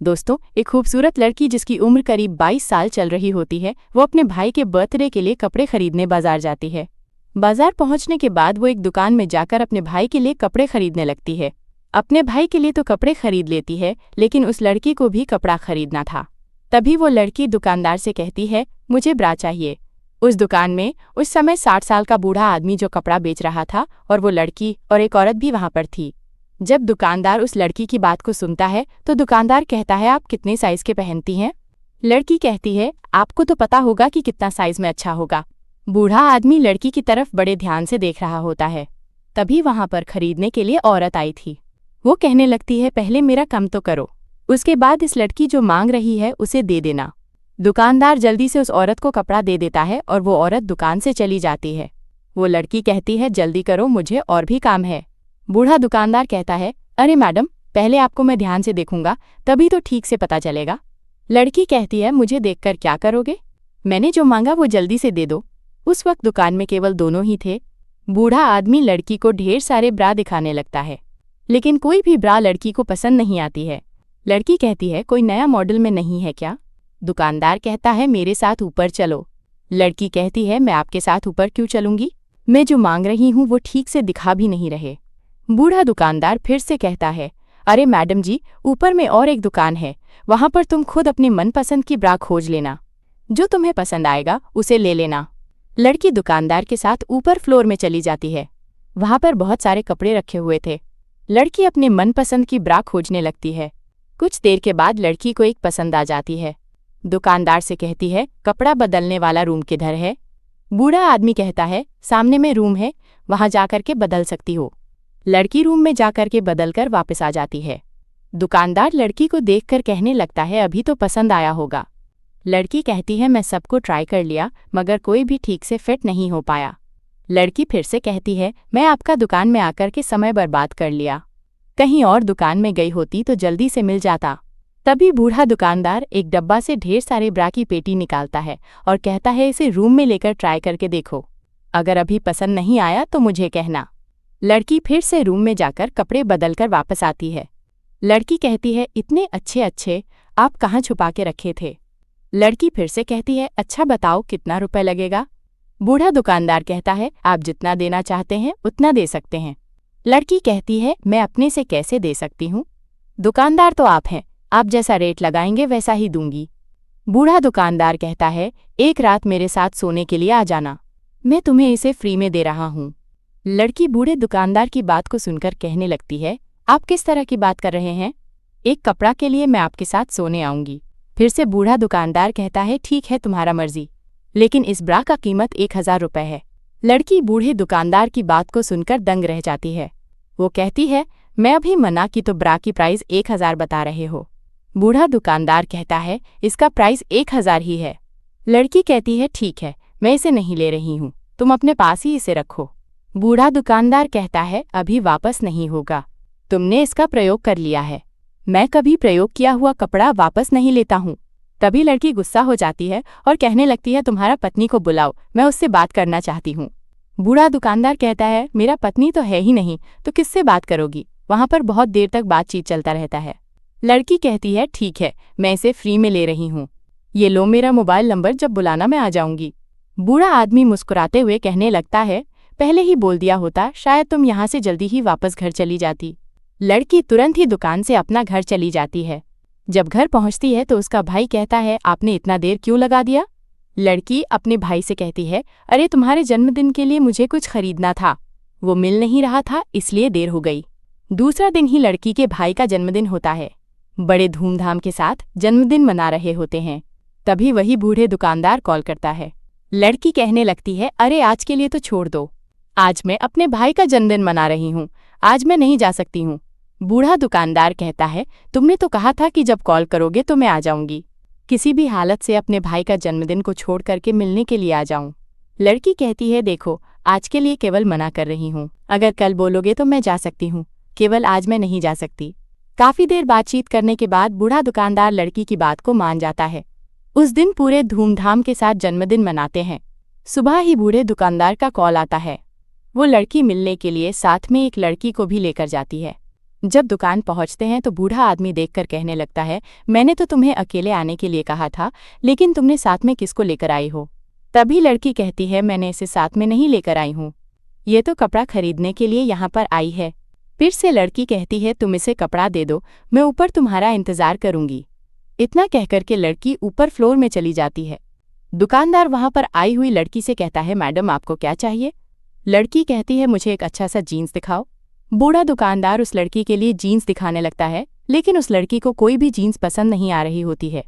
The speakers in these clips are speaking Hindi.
दोस्तों, एक खूबसूरत लड़की जिसकी उम्र करीब 22 साल चल रही होती है, वो अपने भाई के बर्थडे के लिए कपड़े खरीदने बाजार जाती है। बाजार पहुंचने के बाद वो एक दुकान में जाकर अपने भाई के लिए कपड़े खरीदने लगती है। अपने भाई के लिए तो कपड़े खरीद लेती है, लेकिन उस लड़की को भी कपड़ा खरीदना था। तभी वो लड़की दुकानदार से कहती है, मुझे ब्रा चाहिए। उस दुकान में उस समय 60 साल का बूढ़ा आदमी जो कपड़ा बेच रहा था, और वो लड़की और एक औरत भी वहां पर थी। जब दुकानदार उस लड़की की बात को सुनता है तो दुकानदार कहता है, आप कितने साइज के पहनती हैं? लड़की कहती है, आपको तो पता होगा कि कितना साइज में अच्छा होगा। बूढ़ा आदमी लड़की की तरफ बड़े ध्यान से देख रहा होता है। तभी वहां पर खरीदने के लिए औरत आई थी। वो कहने लगती है, पहले मेरा कम तो करो, उसके बाद इस लड़की जो मांग रही है उसे दे देना। दुकानदार जल्दी से उस औरत को कपड़ा दे देता है और वो औरत दुकान से चली जाती है। वो लड़की कहती है, जल्दी करो, मुझे और भी काम है। बूढ़ा दुकानदार कहता है, अरे मैडम, पहले आपको मैं ध्यान से देखूंगा, तभी तो ठीक से पता चलेगा। लड़की कहती है, मुझे देखकर क्या करोगे? मैंने जो मांगा वो जल्दी से दे दो। उस वक्त दुकान में केवल दोनों ही थे। बूढ़ा आदमी लड़की को ढेर सारे ब्रा दिखाने लगता है, लेकिन कोई भी ब्रा लड़की को पसंद नहीं आती है। लड़की कहती है, कोई नया मॉडल में नहीं है क्या? दुकानदार कहता है, मेरे साथ ऊपर चलो। लड़की कहती है, मैं आपके साथ ऊपर क्यों चलूंगी? मैं जो मांग रही हूं वो ठीक से दिखा भी नहीं रहे। बूढ़ा दुकानदार फिर से कहता है, अरे मैडम जी, ऊपर में और एक दुकान है, वहां पर तुम खुद अपनी मनपसंद की ब्रा खोज लेना, जो तुम्हें पसंद आएगा उसे ले लेना। लड़की दुकानदार के साथ ऊपर फ्लोर में चली जाती है। वहां पर बहुत सारे कपड़े रखे हुए थे। लड़की अपने मनपसंद की ब्रा खोजने लगती है। कुछ देर के बाद लड़की को एक पसंद आ जाती है। दुकानदार से कहती है, कपड़ा बदलने वाला रूम किधर है? बूढ़ा आदमी कहता है, सामने में रूम है, वहां जाकर के बदल सकती हो। लड़की रूम में जाकर के बदलकर वापस आ जाती है। दुकानदार लड़की को देखकर कहने लगता है, अभी तो पसंद आया होगा। लड़की कहती है, मैं सबको ट्राई कर लिया, मगर कोई भी ठीक से फिट नहीं हो पाया। लड़की फिर से कहती है, मैं आपका दुकान में आकर के समय बर्बाद कर लिया, कहीं और दुकान में गई होती तो जल्दी से मिल जाता। तभी बूढ़ा दुकानदार एक डब्बा से ढेर सारे ब्रा की पेटी निकालता है और कहता है, इसे रूम में लेकर ट्राई करके देखो, अगर अभी पसंद नहीं आया तो मुझे कहना। लड़की फिर से रूम में जाकर कपड़े बदलकर वापस आती है। लड़की कहती है, इतने अच्छे अच्छे आप कहाँ छुपा के रखे थे? लड़की फिर से कहती है, अच्छा बताओ कितना रुपए लगेगा? बूढ़ा दुकानदार कहता है, आप जितना देना चाहते हैं उतना दे सकते हैं। लड़की कहती है, मैं अपने से कैसे दे सकती हूँ? दुकानदार तो आप हैं, आप जैसा रेट लगाएंगे वैसा ही दूंगी। बूढ़ा दुकानदार कहता है, एक रात मेरे साथ सोने के लिए आ जाना, मैं तुम्हें इसे फ्री में दे रहा हूँ। लड़की बूढ़े दुकानदार की बात को सुनकर कहने लगती है, आप किस तरह की बात कर रहे हैं? एक कपड़ा के लिए मैं आपके साथ सोने आऊंगी। फिर से बूढ़ा दुकानदार कहता है, ठीक है, तुम्हारा मर्जी, लेकिन इस ब्रा का कीमत 1000 रुपये है। लड़की बूढ़े दुकानदार की बात को सुनकर दंग रह जाती है। वो कहती है, मैं अभी मना की तो ब्रा की प्राइस 1000 बता रहे हो। बूढ़ा दुकानदार कहता है, इसका प्राइस 1000 ही है। लड़की कहती है, ठीक है, मैं इसे नहीं ले रही हूँ, तुम अपने पास ही इसे रखो। बूढ़ा दुकानदार कहता है, अभी वापस नहीं होगा, तुमने इसका प्रयोग कर लिया है, मैं कभी प्रयोग किया हुआ कपड़ा वापस नहीं लेता हूँ। तभी लड़की गुस्सा हो जाती है और कहने लगती है, तुम्हारा पत्नी को बुलाओ, मैं उससे बात करना चाहती हूँ। बूढ़ा दुकानदार कहता है, मेरा पत्नी तो है ही नहीं, तो किससे बात करोगी? वहाँ पर बहुत देर तक बातचीत चलता रहता है। लड़की कहती है, ठीक है, मैं इसे फ्री में ले रही हूँ, ये लो मेरा मोबाइल नंबर, जब बुलाना मैं आ जाऊंगी। बूढ़ा आदमी मुस्कुराते हुए कहने लगता है, पहले ही बोल दिया होता, शायद तुम यहाँ से जल्दी ही वापस घर चली जाती। लड़की तुरंत ही दुकान से अपना घर चली जाती है। जब घर पहुँचती है तो उसका भाई कहता है, आपने इतना देर क्यों लगा दिया? लड़की अपने भाई से कहती है, अरे तुम्हारे जन्मदिन के लिए मुझे कुछ खरीदना था, वो मिल नहीं रहा था, इसलिए देर हो गई। दूसरा दिन ही लड़की के भाई का जन्मदिन होता है। बड़े धूमधाम के साथ जन्मदिन मना रहे होते हैं। तभी वही बूढ़े दुकानदार कॉल करता है। लड़की कहने लगती है, अरे आज के लिए तो छोड़ दो, आज मैं अपने भाई का जन्मदिन मना रही हूँ, आज मैं नहीं जा सकती हूँ। बूढ़ा दुकानदार कहता है, तुमने तो कहा था कि जब कॉल करोगे तो मैं आ जाऊंगी, किसी भी हालत से अपने भाई का जन्मदिन को छोड़ करके मिलने के लिए आ जाऊं। लड़की कहती है, देखो, आज के लिए केवल मना कर रही हूँ, अगर कल बोलोगे तो मैं जा सकती हूँ, केवल आज मैं नहीं जा सकती। काफी देर बातचीत करने के बाद बूढ़ा दुकानदार लड़की की बात को मान जाता है। उस दिन पूरे धूमधाम के साथ जन्मदिन मनाते हैं। सुबह ही बूढ़े दुकानदार का कॉल आता है। वो लड़की मिलने के लिए साथ में एक लड़की को भी लेकर जाती है। जब दुकान पहुंचते हैं तो बूढ़ा आदमी देखकर कहने लगता है, मैंने तो तुम्हें अकेले आने के लिए कहा था, लेकिन तुमने साथ में किसको लेकर आई हो? तभी लड़की कहती है, मैंने इसे साथ में नहीं लेकर आई हूँ, ये तो कपड़ा खरीदने के लिए यहाँ पर आई है। फिर से लड़की कहती है, तुम इसे कपड़ा दे दो, मैं ऊपर तुम्हारा इंतजार करूंगी। इतना कहकर के लड़की ऊपर फ्लोर में चली जाती है। दुकानदार वहां पर आई हुई लड़की से कहता है, मैडम आपको क्या चाहिए? लड़की कहती है, मुझे एक अच्छा सा जीन्स दिखाओ। बूढ़ा दुकानदार उस लड़की के लिए जीन्स दिखाने लगता है, लेकिन उस लड़की को कोई भी जीन्स पसंद नहीं आ रही होती है।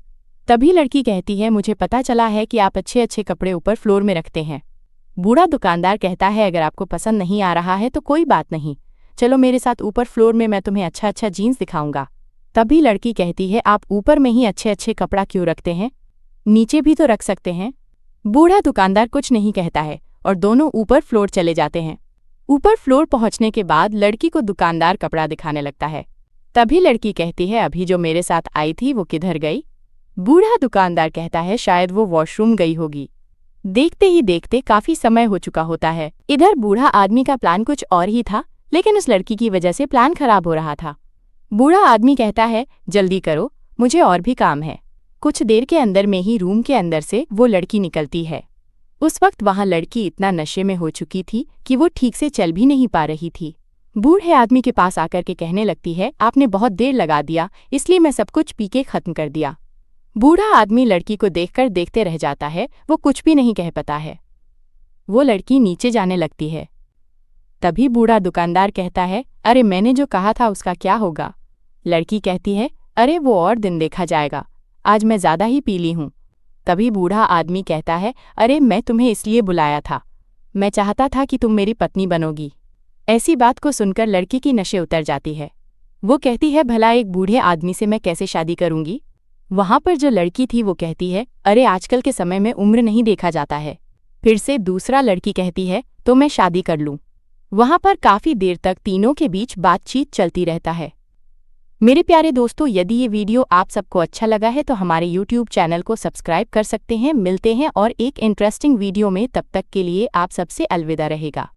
तभी लड़की कहती है, मुझे पता चला है कि आप अच्छे अच्छे कपड़े ऊपर फ्लोर में रखते हैं। बूढ़ा दुकानदार कहता है, अगर आपको पसंद नहीं आ रहा है तो कोई बात नहीं, चलो मेरे साथ ऊपर फ्लोर में, मैं तुम्हें अच्छा अच्छा जीन्स दिखाऊंगा। तभी लड़की कहती है, आप ऊपर में ही अच्छे अच्छे कपड़ा क्यों रखते हैं, नीचे भी तो रख सकते हैं। बूढ़ा दुकानदार कुछ नहीं कहता है और दोनों ऊपर फ्लोर चले जाते हैं। ऊपर फ्लोर पहुंचने के बाद लड़की को दुकानदार कपड़ा दिखाने लगता है। तभी लड़की कहती है, अभी जो मेरे साथ आई थी वो किधर गई? बूढ़ा दुकानदार कहता है, शायद वो वॉशरूम गई होगी। देखते ही देखते काफी समय हो चुका होता है। इधर बूढ़ा आदमी का प्लान कुछ और ही था, लेकिन उस लड़की की वजह से प्लान खराब हो रहा था। बूढ़ा आदमी कहता है, जल्दी करो, मुझे और भी काम है। कुछ देर के अंदर में ही रूम के अंदर से वो लड़की निकलती है। उस वक्त वहां लड़की इतना नशे में हो चुकी थी कि वो ठीक से चल भी नहीं पा रही थी। बूढ़े आदमी के पास आकर के कहने लगती है, आपने बहुत देर लगा दिया, इसलिए मैं सब कुछ पी के खत्म कर दिया। बूढ़ा आदमी लड़की को देखकर देखते रह जाता है, वो कुछ भी नहीं कह पाता है। वो लड़की नीचे जाने लगती है। तभी बूढ़ा दुकानदार कहता है, अरे मैंने जो कहा था उसका क्या होगा? लड़की कहती है, अरे वो और दिन देखा जाएगा, आज मैं ज़्यादा ही पी ली हूँ। तभी बूढ़ा आदमी कहता है, अरे मैं तुम्हें इसलिए बुलाया था, मैं चाहता था कि तुम मेरी पत्नी बनोगी। ऐसी बात को सुनकर लड़की की नशे उतर जाती है। वो कहती है, भला एक बूढ़े आदमी से मैं कैसे शादी करूंगी? वहां पर जो लड़की थी वो कहती है, अरे आजकल के समय में उम्र नहीं देखा जाता है। फिर से दूसरा लड़की कहती है, तो मैं शादी कर लूं। वहां पर काफी देर तक तीनों के बीच बातचीत चलती रहता है। मेरे प्यारे दोस्तों, यदि ये वीडियो आप सबको अच्छा लगा है तो हमारे YouTube चैनल को सब्सक्राइब कर सकते हैं। मिलते हैं और एक इंटरेस्टिंग वीडियो में, तब तक के लिए आप सबसे अलविदा रहेगा।